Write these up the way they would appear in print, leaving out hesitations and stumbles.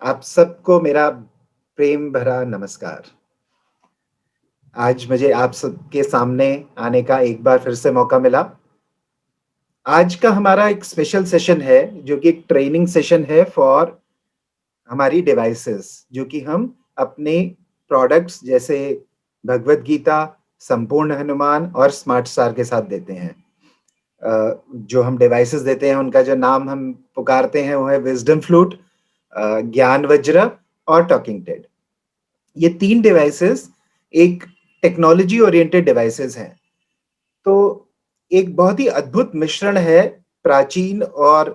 आप सबको मेरा प्रेम भरा नमस्कार। आज मुझे आप सबके सामने आने का एक बार फिर से मौका मिला। आज का हमारा एक स्पेशल सेशन है, जो कि एक ट्रेनिंग सेशन है फॉर हमारी डिवाइसेस, जो कि हम अपने प्रोडक्ट्स जैसे भगवद गीता, संपूर्ण हनुमान और स्मार्ट स्टार के साथ देते हैं। जो हम डिवाइसेस देते हैं, उनका जो नाम हम पुकारते हैं, वो है विज़डम फ्लूट, ज्ञान वज्र और टॉकिंग टेड। ये 3 डिवाइसेस एक टेक्नोलॉजी ओरिएंटेड डिवाइसेस हैं। तो एक बहुत ही अद्भुत मिश्रण है प्राचीन और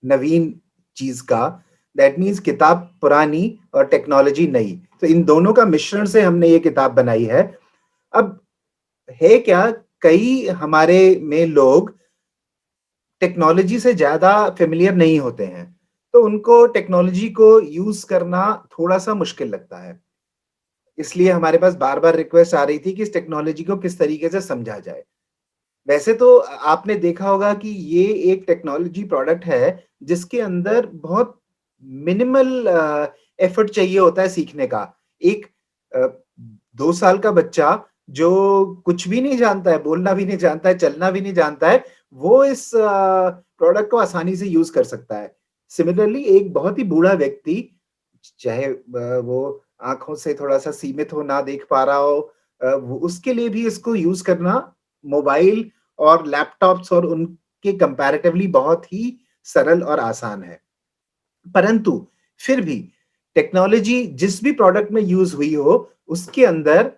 नवीन चीज़ का। दैट मीन्स किताब पुरानी और टेक्नोलॉजी नई। तो इन दोनों का मिश्रण से हमने ये किताब बनाई है। अब है क्या, कई हमारे में लोग टेक्नोलॉजी से ज़्यादा फ़ैमिलियर नहीं होते हैं, तो उनको टेक्नोलॉजी को यूज़ करना थोड़ा-सा मुश्किल लगता है। इसलिए हमारे पास बार-बार रिक्वेस्ट आ रही थी कि इस टेक्नोलॉजी को किस तरीके से समझा जाए। वैसे तो आपने देखा होगा कि ये एक टेक्नोलॉजी प्रोडक्ट है, जिसके अंदर बहुत मिनिमल एफर्ट चाहिए होता है सीखने का। एक अ, 2 साल का बच्चा जो कुछ भी नहीं जानता है, बोलना भी नहीं जानता है, चलना भी नहीं जानता है, वो इस प्रोडक्ट को आसानी से यूज़ कर सकता है। सिमिलरली एक बहुत ही बूढ़ा व्यक्ति, चाहे वो आँखों से थोड़ा-सा सीमित हो, ना देख पा रहा हो, वो उसके लिए भी इसको यूज़ करना मोबाइल और लैपटॉप्स और उनके कंपैरेटिवली बहुत ही सरल और आसान है। परंतु फिर भी टेक्नोलॉजी जिस भी प्रोडक्ट में यूज़ हुई हो, उसके अंदर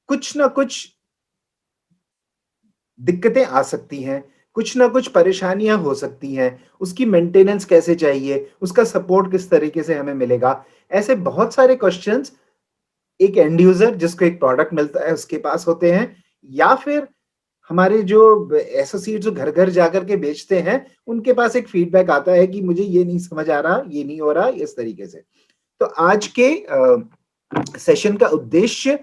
कुछ ना कुछ दिक्कतें आ सकती हैं, कुछ ना कुछ परेशानियाँ हो सकती हैं, उसकी मेंटेनेंस कैसे चाहिए, उसका सपोर्ट किस तरीके से हमें मिलेगा। ऐसे बहुत सारे क्वेश्चन्स एक एंड यूज़र जिसको एक प्रोडक्ट मिलता है उसके पास होते हैं, या फिर हमारे जो एसोसिएट्स जो घर-घर जाकर के बेचते हैं, उनके पास एक फीडबैक आता है कि मुझे ये नहीं समझ आ रहा, ये नहीं हो रहा, इस तरीके से। तो आज के सेशन का उद्देश्य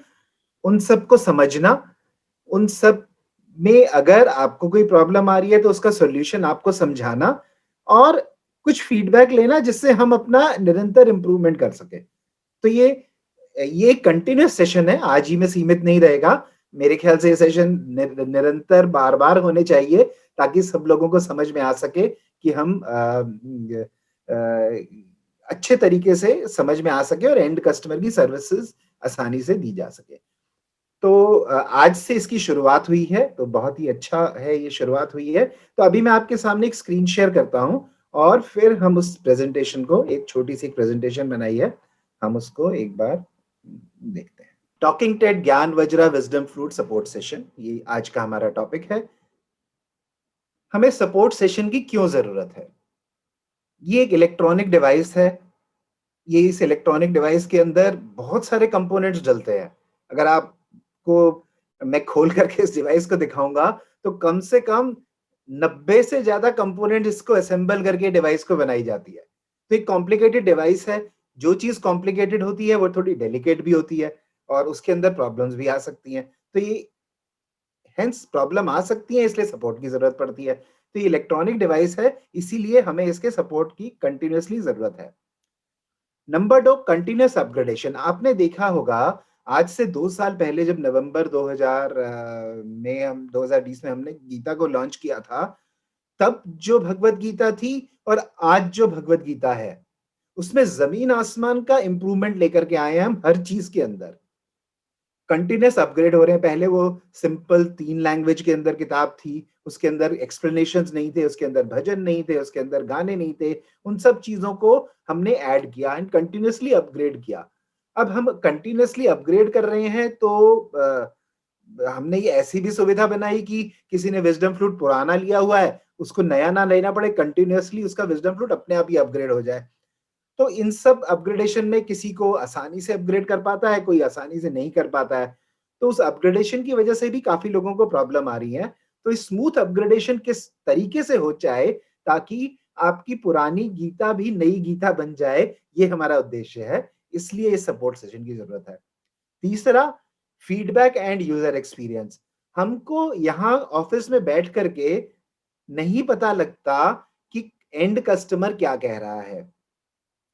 उन सबको समझना, उन सब में अगर आपको कोई प्रॉब्लम आ रही है तो उसका सॉल्यूशन आपको समझाना और कुछ फीडबैक लेना, जिससे हम अपना निरंतर इम्प्रूवमेंट कर सकें। तो ये कंटिन्यूअस सेशन है, आज ही में सीमित नहीं रहेगा। मेरे ख्याल से ये सेशन निरंतर बार-बार होने चाहिए, ताकि सब लोगों को समझ में आ सके कि हम अच्छे तरीके से समझ में आ सके और एंड कस्टमर की सर्विसेज़ आसानी से दी जा सके। तो आज से इसकी शुरुआत हुई है, तो बहुत ही अच्छा है ये शुरुआत हुई है। तो अभी मैं आपके सामने एक स्क्रीन शेयर करता हूँ और फिर हम उस प्रेज़ेंटेशन को, एक छोटी-सी एक प्रेज़ेंटेशन बनाई है, हम उसको एक बार देखते हैं। टॉकिंग टेड ज्ञान Vajra wisdom flute support session, ये आज का हमारा टॉपिक है। हमें सपोर्ट सेशन की क्यों ज़रूरत है? ये एक इलेक्ट्रॉनिक डिवाइस है। ये इस इलेक्ट्रॉनिक डिवाइस के अंदर बहुत सारे कंपोनेंट्स डलते हैं। अगर आपको मैं खोल करके इस डिवाइस को दिखाऊँगा, तो कम से कम 90 से ज़्यादा कंपोनेंट इसको असेंबल करके डिवाइस को बनाई जाती है। तो एक कॉम्प्लिकेटेड डिवाइस है। जो चीज़ कॉम्प्लिकेटेड होती है, वो थोड़ी डेलिकेट भी होती है और उसके अंदर प्रॉब्लम्स भी आ सकती हैं। तो ये हेंस प्रॉब्लम आ सकती है, इसलिए सपोर्ट की ज़रूरत पड़ती है। तो ये इलेक्ट्रॉनिक डिवाइस है, इसीलिए हमें इसके सपोर्ट की कंटीन्यूअसली ज़रूरत है। Number 2, continuous upgradation. आपने देखा होगा, आज से 2 साल पहले जब नवंबर 2000 में हम 2020 में हमने गीता को लॉन्च किया था, तब जो भगवद गीता थी और आज जो भगवद गीता है, उसमें ज़मीन आसमान का इम्प्रूवमेंट लेकर के आए हैं हम हर चीज़ के अंदर। कंटीन्यूअस अपग्रेड हो रहे हैं। पहले वो सिंपल 3 लैंग्वेज के अंदर किताब थी, उसके अंदर एक्सप्लेनेशंस नहीं थे, उसके अंदर भजन नहीं थे, उसके अंदर गाने नहीं थे। उन सब चीज़ों को हमने ऐड किया एंड कंटीन्यूअसली अपग्रेड किया। अब हम कंटीन्यूअसली अपग्रेड कर रहे हैं, तो हमने ये ऐसी भी सुविधा बनाई कि किसी ने विज़डम फ्लूट पुराना लिया हुआ है, उसको नया ना लेना पड़े, कंटीन्यूअसली उसका विज़डम फ्लूट अपने आप ही अपग्रेड हो जाए। तो इन सब अपग्रेडेशन में किसी को आसानी से अपग्रेड कर पाता है, कोई आसानी से नहीं कर पाता है। तो उस अपग्रेडेशन की वजह से भी काफ़ी लोगों को प्रॉब्लम आ रही है। तो स्मूथ अपग्रेडेशन किस तरीके से हो जाए, ताकि आपकी पुरानी गीता भी नई गीता बन जाए, ये हमारा उद्देश्य है। इसलिए इस सपोर्ट सेशन की ज़रूरत है। तीसरा, फीडबैक एंड यूज़र एक्सपीरियंस। हमको यहाँ ऑफ़िस में बैठ कर के नहीं पता लगता कि एंड कस्टमर क्या कह रहा है।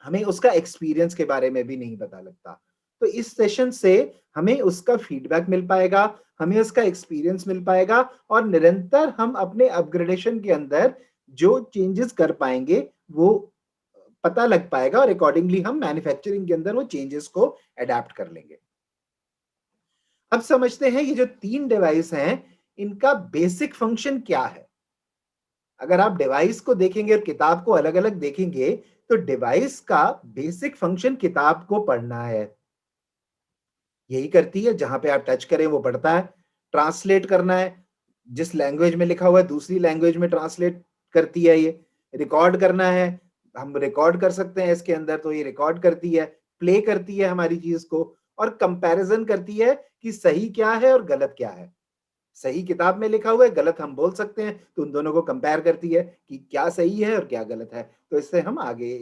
हमें उसका एक्सपीरियंस के बारे में भी नहीं पता लगता। तो इस सेशन से हमें उसका फीडबैक मिल पाएगा, हमें उसका एक्सपीरियंस मिल पाएगा और निरंतर हम अपने अपग्रेडेशन के अंदर जो चेंजेस कर पाएँगे, वो पता लग पाएगा और अकॉर्डिंगली हम मैन्युफैक्चरिंग के अंदर वो चेंजेस को अडैप्ट कर लेंगे। अब समझते हैं ये जो 3 डिवाइस हैं, इनका बेसिक फंक्शन क्या है? अगर आप डिवाइस को देखेंगे और किताब को अलग-अलग देखेंगे, तो डिवाइस का बेसिक फंक्शन किताब को पढ़ना है। यही करती है, जहाँ पे आप टच करें वो पढ़ता है। ट्रांसलेट करना है, जिस लैंग्वेज में लिखा हुआ है दूसरी लैंग्वेज में ट्रांसलेट करती है ये। रिकॉर्ड करना है, हम रिकॉर्ड कर सकते हैं इसके अंदर तो ये रिकॉर्ड करती है। प्ले करती है हमारी चीज़ को और कंपैरिज़न करती है कि सही क्या है और गलत क्या है। सही किताब में लिखा हुआ है, गलत हम बोल सकते हैं, तो उन दोनों को कंपेयर करती है कि क्या सही है और क्या गलत है। तो इससे हम आगे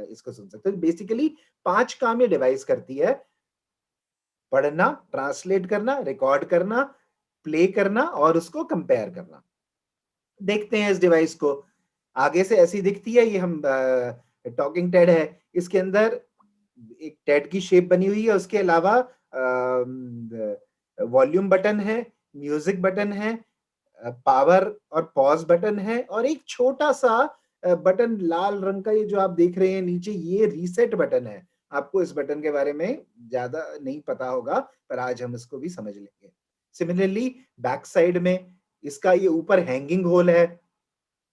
इसको सुन सकते हैं। बेसिकली 5 काम ये डिवाइस करती है, पढ़ना, ट्रांसलेट करना, रिकॉर्ड करना, प्ले करना और उसको कंपेयर करना। देखते हैं इस डिवाइस को। आगे से ऐसी दिखती है, ये हम टॉकिंग टेड है। इसके अंदर एक टेड की शेप बनी हुई है, उसके अलावा वॉल्यूम बटन है, म्यूजिक बटन है, पावर और पॉज़ बटन है और एक छोटा-सा बटन लाल रंग का ये जो आप देख रहे हैं नीचे, ये रीसेट बटन है। आपको इस बटन के बारे में ज़्यादा नहीं पता होगा, पर आज हम इसको भी समझ लेंगे। सिमिलरली बैक साइड में इसका ये ऊपर हैंगिंग होल है,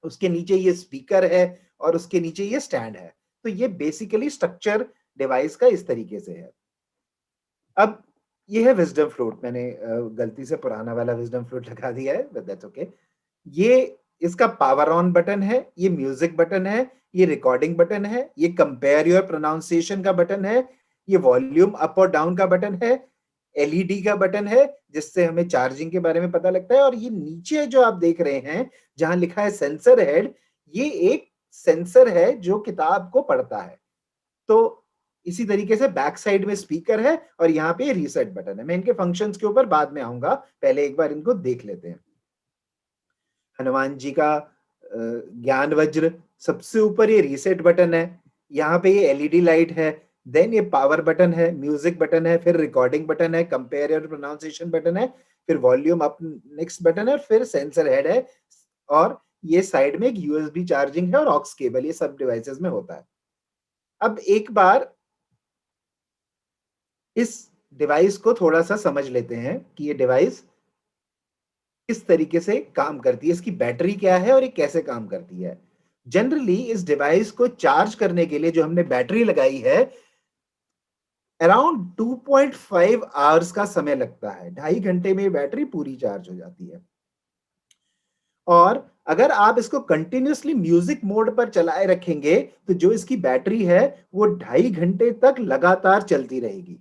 उसके नीचे ये स्पीकर है और उसके नीचे ये स्टैंड है। तो ये बेसिकली स्ट्रक्चर डिवाइस का इस तरीके से है। अब ये है विज़डम फ्लूट, मैंने गलती से पुराना वाला विज़डम फ्लूट लगा दिया है, बट दैट्स ओके। ये इसका पावर ऑन बटन है, ये म्यूजिक बटन है, ये रिकॉर्डिंग बटन है, ये कंपेयर योर प्रोनाउंसिएशन का बटन है, ये वॉल्यूम अप और डाउन का बटन है, एलईडी का बटन है, जिससे हमें चार्जिंग के बारे में पता लगता है और ये नीचे जो आप देख रहे हैं, जहां लिखा है सेंसर हेड, ये एक सेंसर है जो किताब को पढ़ता है। तो इसी तरीके से बैक साइड में स्पीकर है और यहाँ पे रीसेट बटन है। मैं इनके फंक्शंस के ऊपर बाद में आऊँगा, पहले एक बार इनको देख लेते हैं। हनुमान जी का ज्ञान वज्र, सबसे ऊपर ये रीसेट बटन है, यहाँ पे ये एलईडी लाइट है, देन ये पावर बटन है, म्यूजिक बटन है, फिर रिकॉर्डिंग बटन है, कंपेयर योर प्रोनाउंसिएशन बटन है, फिर वॉल्यूम अप नेक्स्ट बटन है, फिर सेंसर हेड है और ये साइड में एक यूएसबी चार्जिंग है और ऑक्स केबल, ये सब डिवाइसेस में होता है। अब एक बार इस डिवाइस को थोड़ा-सा समझ लेते हैं कि ये डिवाइस किस तरीके से काम करती है, इसकी बैटरी क्या है और ये कैसे काम करती है। जनरली इस डिवाइस को चार्ज करने के लिए जो हमने बैटरी लगाई है, अराउंड 2.5 आवर्स का समय लगता है। 2.5 घंटे में ये बैटरी पूरी चार्ज हो जाती है। और अगर आप इसको कंटिन्यूअसली म्यूजिक मोड पर चलाए रखेंगे, तो जो इसकी बैटरी है, वो 2.5 घंटे तक लगातार चलती रहेगी।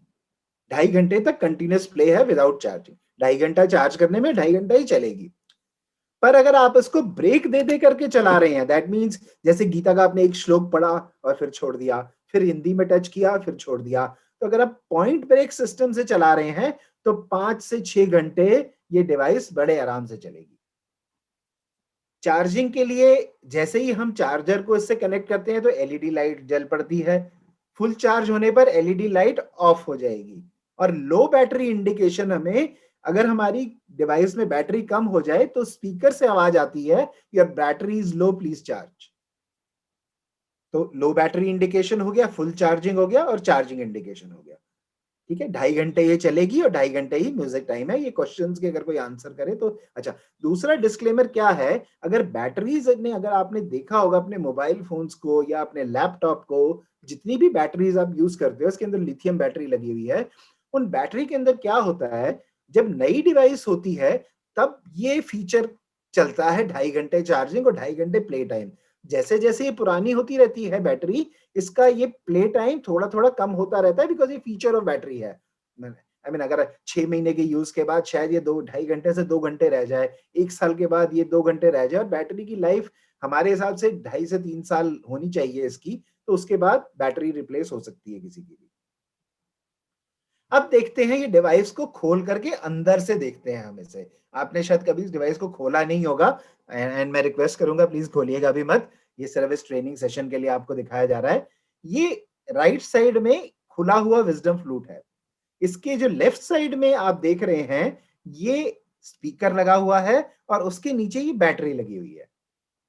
2.5 घंटे तक कंटिन्यूअस प्ले है विदाउट चार्जिंग। 2.5 घंटा चार्ज करने में 2.5 घंटा ही चलेगी। पर अगर आप इसको ब्रेक दे करके चला रहे हैं, दैट मीन्स जैसे गीता का आपने एक श्लोक पढ़ा और फिर छोड़ दिया, फिर हिंदी में टच किया, फिर छोड़ दिया। तो अगर आप पॉइंट ब्रेक सिस्टम से चला रहे हैं, तो 5 से 6 घंटे ये डिवाइस बड़े आराम से चलेगी। चार्जिंग के लिए जैसे ही हम चार्जर को इससे कनेक्ट करते हैं, तो एलईडी लाइट जल पड़ती है। फुल चार्ज होने पर एलईडी लाइट ऑफ हो जाएगी और लो बैटरी इंडिकेशन हमें, अगर हमारी डिवाइस में बैटरी कम हो जाए, तो स्पीकर से आवाज आती है, your battery is low, please charge. तो लो बैटरी इंडिकेशन हो गया, फुल चार्जिंग हो गया और चार्जिंग इंडिकेशन हो गया। ठीक है, 2.5 घंटे ये चलेगी और 2.5 घंटे ही म्यूजिक टाइम है। ये क्वेश्चंस के अगर कोई आंसर करे तो अच्छा। दूसरा डिस्क्लेमर क्या है, अगर बैटरीज ने, अगर आपने देखा होगा अपने मोबाइल फोन्स को या अपने लैपटॉप को, जितनी भी बैटरीज आप यूज करते हो उसके अंदर लिथियम बैटरी लगी हुई है। उन बैटरी के अंदर क्या होता है, जब नई डिवाइस होती है, तब ये फीचर चलता है 2.5 घंटे चार्जिंग और 2.5 घंटे प्ले टाइम। जैसे जैसे ये पुरानी होती रहती है बैटरी, इसका ये प्ले टाइम थोड़ा-थोड़ा कम होता रहता है, बिकॉज़ ये फीचर ऑफ बैटरी है। आई मीन अगर 6 महीने के यूज़ के बाद शायद ये 2 2.5 घंटे से 2 घंटे रह जाए, 1 साल के बाद ये 2 घंटे रह जाए और बैटरी की लाइफ हमारे हिसाब से 2.5 से 3 साल होनी चाहिए इसकी, तो उसके बाद बैटरी रिप्लेस हो सकती है किसी की भी। अब देखते हैं ये डिवाइस को खोल करके अंदर से देखते हैं हम इसे। आपने शायद कभी इस डिवाइस को खोला नहीं होगा एंड मैं रिक्वेस्ट करूँगा प्लीज़ खोलिएगा भी मत। ये सिर्फ इस ट्रेनिंग सेशन के लिए आपको दिखाया जा रहा है। ये राइट साइड में खुला हुआ विज़डम फ्लूट है। इसके जो लेफ्ट साइड में आप देख रहे हैं, ये स्पीकर लगा हुआ है और उसके नीचे ये बैटरी लगी हुई है।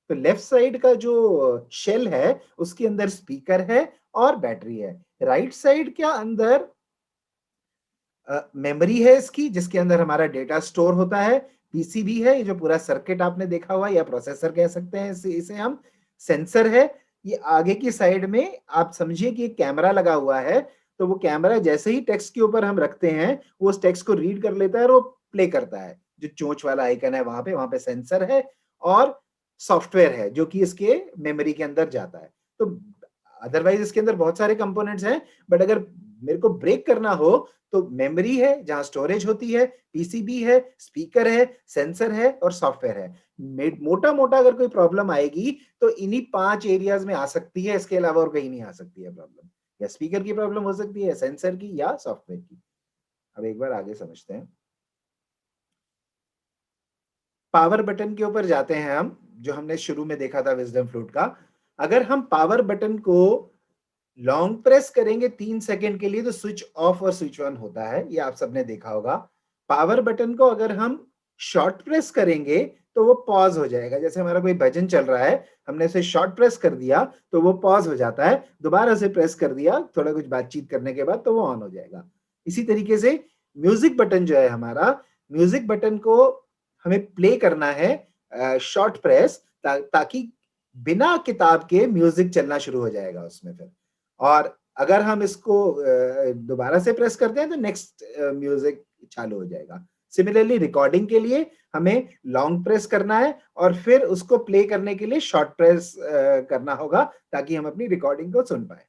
तो लेफ्ट साइड का जो शेल है, उसके अंदर स्पीकर है और बैटरी है। राइट साइड के अंदर मेमोरी है इसकी, जिसके अंदर हमारा डेटा स्टोर होता है, पीसीबी है, ये जो पूरा सर्किट आपने देखा हुआ है या प्रोसेसर कह सकते हैं इसे हम, सेंसर है, ये आगे की साइड में आप समझिए कि एक कैमरा लगा हुआ है, तो वो कैमरा जैसे ही टेक्स्ट के ऊपर हम रखते हैं, वो उस टेक्स्ट को रीड कर लेता है और वो प्ले करता है। जो चोंच वाला आइकन है वहाँ पे सेंसर है और सॉफ्टवेयर है, जो कि इसके मेमोरी के अंदर जाता है। तो अदरवाइज़ इसके अंदर बहुत सारे कंपोनेंट्स हैं, बट अगर मेरे को ब्रेक करना हो तो मेमोरी है जहां स्टोरेज होती है, पीसीबी है, स्पीकर है, सेंसर है और सॉफ्टवेयर है। मोटा मोटा अगर कोई प्रॉब्लम आएगी तो इन्हीं 5 एरियाज में आ सकती है, इसके अलावा और कहीं नहीं आ सकती है प्रॉब्लम। या स्पीकर की प्रॉब्लम हो सकती है, सेंसर की या सॉफ्टवेयर की। अब एक बार आगे समझते हैं। पावर बटन के ऊपर जाते हैं हम, जो हमने शुरू में देखा था विजडम फ्लूट का। अगर हम पावर बटन को लॉन्ग प्रेस करेंगे 3 सेकंड के लिए तो स्विच ऑफ और स्विच ऑन होता है, ये आप सबने देखा होगा। पावर बटन को अगर हम शॉर्ट प्रेस करेंगे तो वो पॉज हो जाएगा। जैसे हमारा कोई भजन चल रहा है, हमने उसे शॉर्ट प्रेस कर दिया तो वो पॉज हो जाता है, दोबारा से प्रेस कर दिया थोड़ा कुछ बातचीत करने के बाद तो वो ऑन हो जाएगा। इसी तरीके से म्यूजिक बटन जो है हमारा, म्यूजिक बटन को हमें प्ले करना है शॉर्ट प्रेस, ताकि बिना किताब के म्यूजिक चलना शुरू हो जाएगा उसमें फिर। और अगर हम इसको दोबारा से प्रेस करते हैं तो नेक्स्ट म्यूजिक चालू हो जाएगा। सिमिलरली रिकॉर्डिंग के लिए हमें लॉन्ग प्रेस करना है और फिर उसको प्ले करने के लिए शॉर्ट प्रेस करना होगा, ताकि हम अपनी रिकॉर्डिंग को सुन पाए।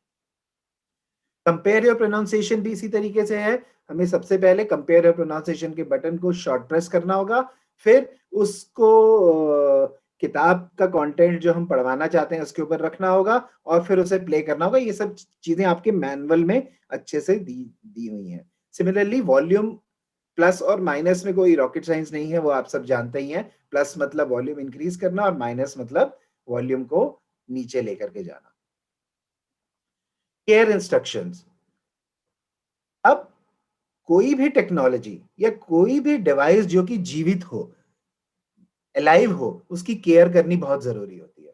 कंपेयर योर प्रोनाउंसिएशन भी इसी तरीके से है। हमें सबसे पहले कंपेयर योर प्रोनाउंसिएशन के बटन को शॉर्ट प्रेस करना होगा, फिर उसको किताब का कंटेंट जो हम पढ़वाना चाहते हैं उसके ऊपर रखना होगा और फिर उसे प्ले करना होगा। ये सब चीजें आपके मैनुअल में अच्छे से दी दी हुई हैं। सिमिलरली वॉल्यूम प्लस और माइनस में कोई रॉकेट साइंस नहीं है, वो आप सब जानते ही हैं। प्लस मतलब वॉल्यूम इंक्रीज करना और माइनस मतलब वॉल्यूम को नीचे लेकर के जाना। Care instructions. अब कोई भी टेक्नोलॉजी या कोई भी डिवाइस जो कि जीवित हो, अलाइव हो, उसकी केयर करनी बहुत जरूरी होती है।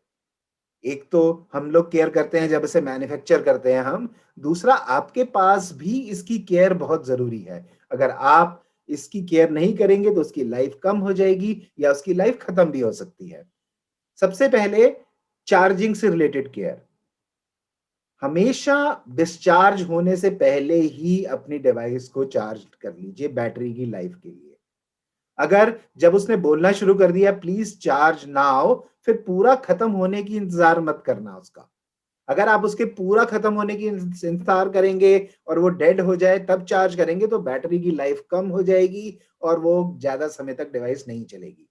एक तो हम लोग केयर करते हैं जब इसे मैन्युफैक्चर करते हैं हम, दूसरा आपके पास भी इसकी केयर बहुत जरूरी है। अगर आप इसकी केयर नहीं करेंगे तो उसकी लाइफ कम हो जाएगी या उसकी लाइफ खत्म भी हो सकती है। सबसे पहले चार्जिंग से रिलेटेड केयर। हमेशा डिस्चार्ज होने से पहले ही अपनी डिवाइस को चार्ज कर लीजिए बैटरी की लाइफ के लिए। अगर जब उसने बोलना शुरू कर दिया प्लीज चार्ज नाउ, फिर पूरा खत्म होने की इंतजार मत करना उसका। अगर आप उसके पूरा खत्म होने की इंतजार करेंगे और वो डेड हो जाए तब चार्ज करेंगे तो बैटरी की लाइफ कम हो जाएगी और वो ज्यादा समय तक डिवाइस नहीं चलेगी।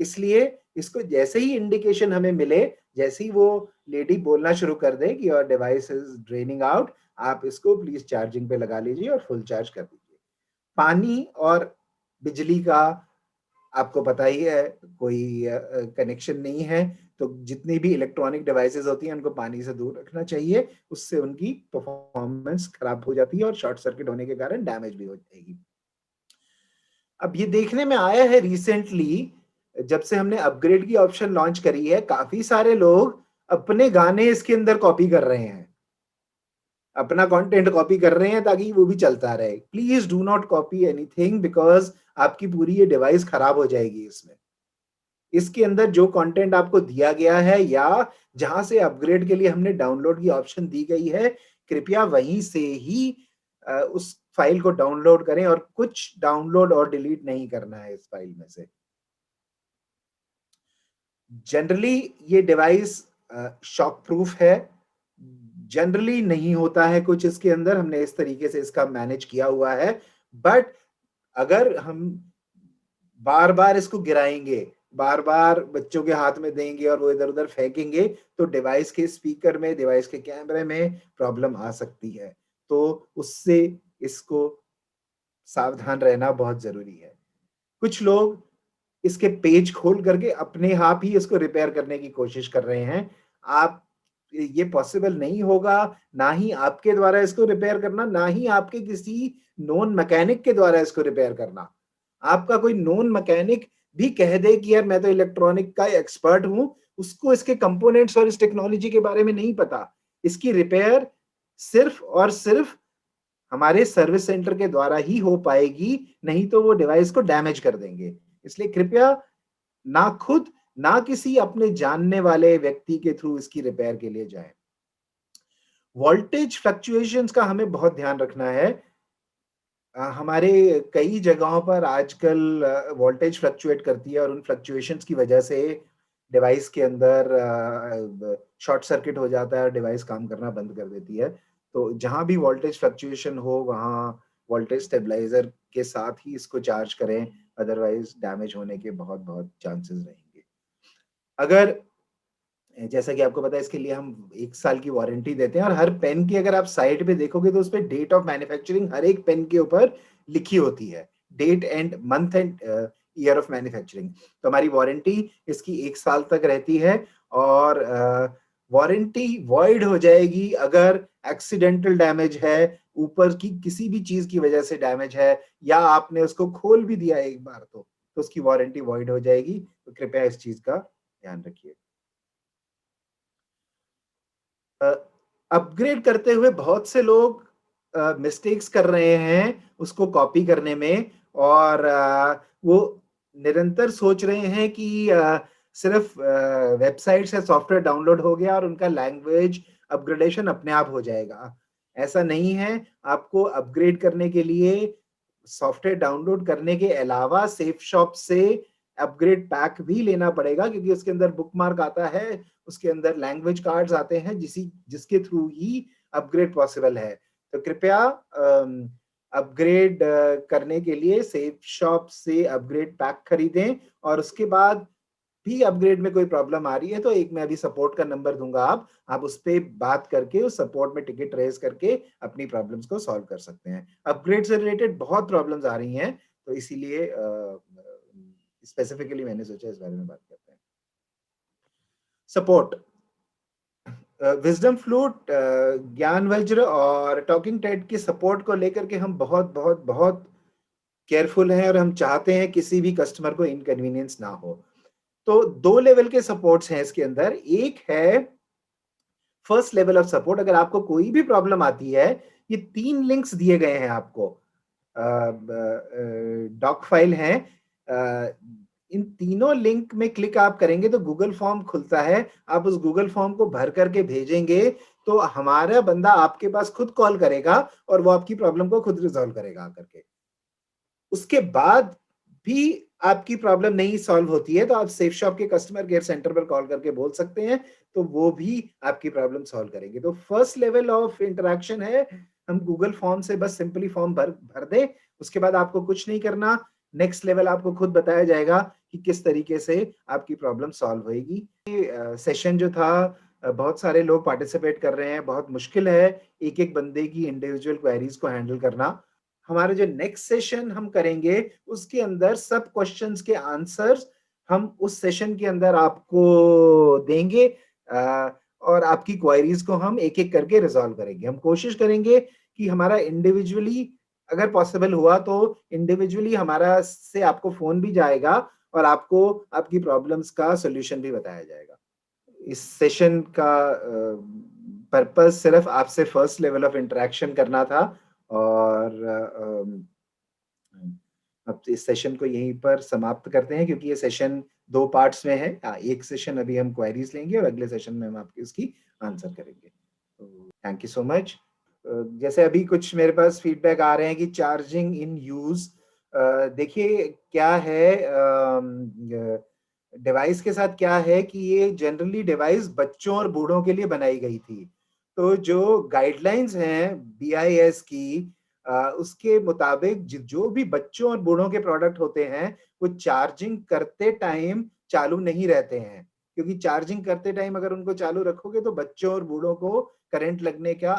इसलिए इसको जैसे ही इंडिकेशन हमें मिले, जैसे ही वो लेडी बोलना शुरू कर दे कि your device is draining out, आप इसको प्लीज चार्जिंग पे लगा लीजिए और फुल चार्ज कर दीजिए। पानी और बिजली का आपको पता ही है, कोई कनेक्शन नहीं है, तो जितनी भी इलेक्ट्रॉनिक डिवाइसेस होती हैं उनको पानी से दूर रखना चाहिए, उससे उनकी परफॉर्मेंस खराब हो जाती है और शॉर्ट सर्किट होने के कारण डैमेज भी हो जाएगी। अब ये देखने में आया है रिसेंटली, जब से हमने अपग्रेड की ऑप्शन लॉन्च करी है, काफी सारे लोग अपने गाने इसके अंदर कॉपी कर रहे हैं, अपना कंटेंट कॉपी कर रहे हैं ताकि वो भी चलता रहे। Please do not copy anything, because आपकी पूरी ये डिवाइस खराब हो जाएगी इसमें। इसके अंदर जो कंटेंट आपको दिया गया है या जहां से अपग्रेड के लिए हमने डाउनलोड की ऑप्शन दी गई है, कृपया वहीं से ही उस फाइल को डाउनलोड करें और कुछ डाउनलोड और डिलीट नहीं करना है इस फाइल में से। जनरली ये डिवाइस शॉक प्रूफ है, जनरली नहीं होता है कुछ इसके अंदर, हमने इस तरीके से इसका मैनेज किया हुआ है। बट अगर हम बार बार इसको गिराएंगे, बार बार बच्चों के हाथ में देंगे और वो इधर उधर फेंकेंगे तो डिवाइस के स्पीकर में, डिवाइस के कैमरे में प्रॉब्लम आ सकती है। तो उससे इसको सावधान रहना बहुत जरूरी है। कुछ लोग इसके पेज खोल करके अपने आप ही इसको रिपेयर करने की कोशिश कर रहे हैं। आप ये पॉसिबल नहीं होगा, ना ही आपके द्वारा इसको रिपेयर करना, ना ही आपके किसी नोन मैकेनिक के द्वारा इसको रिपेयर करना। आपका कोई नोन मैकेनिक भी कह दे कि यार मैं तो इलेक्ट्रॉनिक का एक्सपर्ट हूं, उसको इसके कंपोनेंट्स और इस टेक्नोलॉजी के बारे में नहीं पता। इसकी रिपेयर सिर्फ और सिर्फ हमारे सर्विस सेंटर के द्वारा ही हो पाएगी, नहीं तो वो डिवाइस को डैमेज कर देंगे। इसलिए कृपया ना खुद, ना किसी अपने जानने वाले व्यक्ति के थ्रू इसकी रिपेयर के लिए जाएं। वोल्टेज फ्लक्चुएशंस का हमें बहुत ध्यान रखना है। हमारे कई जगहों पर आजकल वोल्टेज फ्लक्चुएट करती है और उन फ्लक्चुएशंस की वजह से डिवाइस के अंदर शॉर्ट सर्किट हो जाता है और डिवाइस काम करना बंद कर देती है। तो जहां भी वोल्टेज फ्लक्चुएशन हो वहां वोल्टेज स्टेबलाइजर के साथ ही इसको चार्ज करें, अदरवाइज डैमेज होने के बहुत बहुत चांसेस रहेंगे। अगर जैसा कि आपको पता है इसके लिए हम 1 साल की वारंटी देते हैं और हर पेन की अगर आप साइड पे देखोगे तो उसपे डेट ऑफ मैन्युफैक्चरिंग हर एक पेन के ऊपर लिखी होती है, date and month and year of manufacturing. तो हमारी वारंटी इसकी 1 साल तक रहती है और वारंटी वॉइड हो जाएगी अगर एक्सीडेंटल डैमेज है, ऊपर की किसी भी चीज की वजह से डैमेज है, या आपने उसको खोल भी दिया एक बार तो उसकी वारंटी वॉइड हो जाएगी। तो कृपया इस चीज का ध्यान रखिए। अपग्रेड करते हुए बहुत से लोग मिस्टेक्स कर रहे हैं उसको कॉपी करने में, और वो निरंतर सोच रहे हैं कि सिर्फ वेबसाइट से सॉफ्टवेयर डाउनलोड हो गया और उनका लैंग्वेज अपग्रेडेशन अपने आप हो जाएगा। ऐसा नहीं है। आपको अपग्रेड करने के लिए सॉफ्टवेयर डाउनलोड करने के अलावा सेफ शॉप से अपग्रेड पैक भी लेना पड़ेगा, क्योंकि उसके अंदर बुकमार्क आता है, उसके अंदर लैंग्वेज कार्ड्स आते हैं जिसके थ्रू ही अपग्रेड पॉसिबल है। तो कृपया अपग्रेड करने के लिए सेफ शॉप से अपग्रेड पैक खरीदें, और उसके बाद भी अपग्रेड में कोई प्रॉब्लम आ रही है तो एक मैं अभी सपोर्ट का नंबर दूंगा, आप उस पर बात करके उस सपोर्ट में टिकट रेज करके अपनी प्रॉब्लम्स को सॉल्व कर सकते हैं। अपग्रेड से रिलेटेड बहुत प्रॉब्लम्स आ रही हैं, तो इसीलिए स्पेसिफिकली मैंने सोचा इस बारे में बात करते हैं। सपोर्ट, विजडम फ्लूट, ज्ञान वज्र और टॉकिंग टेड के सपोर्ट को लेकर के हम बहुत बहुत बहुत केयरफुल हैं, और हम चाहते हैं किसी भी कस्टमर को इनकन्वीनियंस ना हो। तो 2 लेवल के सपोर्ट्स हैं इसके अंदर। एक है फर्स्ट लेवल ऑफ सपोर्ट। अगर आपको कोई भी प्रॉब्लम आती है, ये 3 लिंक्स दिए गए हैं आपको, डॉक फाइल है, इन तीनों लिंक में क्लिक आप करेंगे तो गूगल फॉर्म खुलता है। आप उस गूगल फॉर्म को भर करके भेजेंगे तो हमारा बंदा आपके पास खुद कॉल करेगा और वो आपकी प्रॉब्लम को खुद रिजॉल्व करेगा आकर के। उसके बाद भी आपकी प्रॉब्लम नहीं सॉल्व होती है तो आप सेफ शॉप के कस्टमर केयर सेंटर पर कॉल करके बोल सकते हैं, तो वो भी आपकी प्रॉब्लम सॉल्व करेंगे। तो फर्स्ट लेवल ऑफ इंटरेक्शन है, हम गूगल फॉर्म से बस सिंपली फॉर्म भर भर दें, उसके बाद आपको कुछ नहीं करना। नेक्स्ट लेवल आपको खुद बताया जाएगा कि किस तरीके से आपकी प्रॉब्लम सॉल्व होगी। सेशन जो था, बहुत सारे लोग पार्टिसिपेट कर रहे हैं, बहुत मुश्किल है एक एक बंदे की इंडिविजुअल क्वेरीज को हैंडल करना। हमारे जो नेक्स्ट सेशन हम करेंगे उसके अंदर सब क्वेश्चंस के आंसर्स हम उस सेशन के अंदर आपको देंगे, और आपकी क्वेरीज को हम एक एक करके रिजॉल्व करेंगे। हम कोशिश करेंगे कि हमारा इंडिविजुअली, अगर पॉसिबल हुआ तो इंडिविजुअली हमारा से आपको फोन भी जाएगा और आपको आपकी प्रॉब्लम्स का सोल्यूशन भी बताया जाएगा। इस सेशन का पर्पस सिर्फ आपसे फर्स्ट लेवल ऑफ इंटरेक्शन करना था, और अब इस सेशन को यहीं पर समाप्त करते हैं, क्योंकि ये सेशन 2 पार्ट्स में है। एक सेशन अभी हम क्वेरीज लेंगे और अगले सेशन में हम आपकी उसकी आंसर करेंगे। तो थैंक यू सो मच। जैसे अभी कुछ मेरे पास फीडबैक आ रहे हैं कि चार्जिंग इन यूज, देखिए क्या है, डिवाइस के साथ क्या है कि ये जनरली डिवाइस बच्चों और बूढ़ों के लिए बनाई गई थी। तो जो गाइडलाइंस हैं बीआईएस की, उसके मुताबिक जो भी बच्चों और बूढ़ों के प्रोडक्ट होते हैं वो चार्जिंग करते टाइम चालू नहीं रहते हैं, क्योंकि चार्जिंग करते टाइम अगर उनको चालू रखोगे तो बच्चों और बूढ़ों को करंट लगने का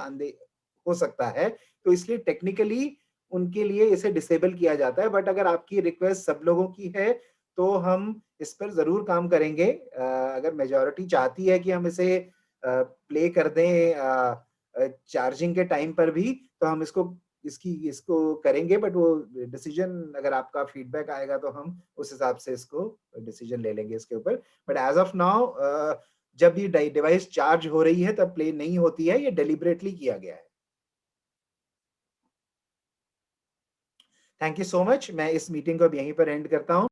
हो सकता है। तो इसलिए टेक्निकली उनके लिए इसे डिसेबल किया जाता है। बट अगर आपकी रिक्वेस्ट सब लोगों की है तो हम इस पर जरूर काम करेंगे। अगर मेजॉरिटी चाहती है कि हम इसे प्ले कर दें चार्जिंग के टाइम पर भी, तो हम इसको करेंगे, बट वो डिसीजन अगर आपका फीडबैक आएगा तो हम उस हिसाब से इसको डिसीजन ले लेंगे इसके ऊपर। बट एज ऑफ नाउ जब ये डिवाइस चार्ज हो रही है तब प्ले नहीं होती है, ये डेलिबरेटली किया गया है। Thank you so much. मैं इस मीटिंग को अब यहीं पर एंड करता हूँ।